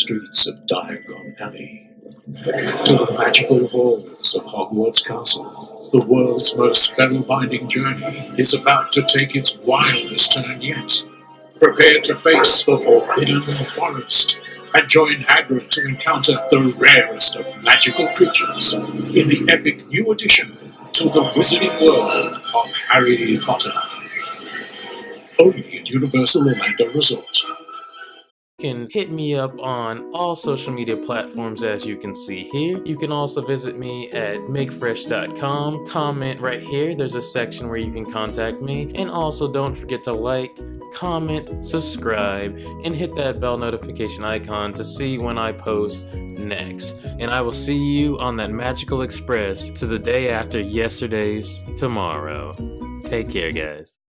streets of Diagon Alley, to the magical halls of Hogwarts Castle. The world's most spellbinding journey is about to take its wildest turn yet. Prepare to face the Forbidden Forest and join Hagrid to encounter the rarest of magical creatures in the epic new addition to the wizarding world of Harry Potter. Only at Universal Orlando Resort. You can hit me up on all social media platforms as you can see here. You can also visit me at makefresh.com. Comment right here. There's a section where you can contact me. And also don't forget to like, comment, subscribe, and hit that bell notification icon to see when I post next. And I will see you on that magical express to the day after yesterday's tomorrow. Take care, guys.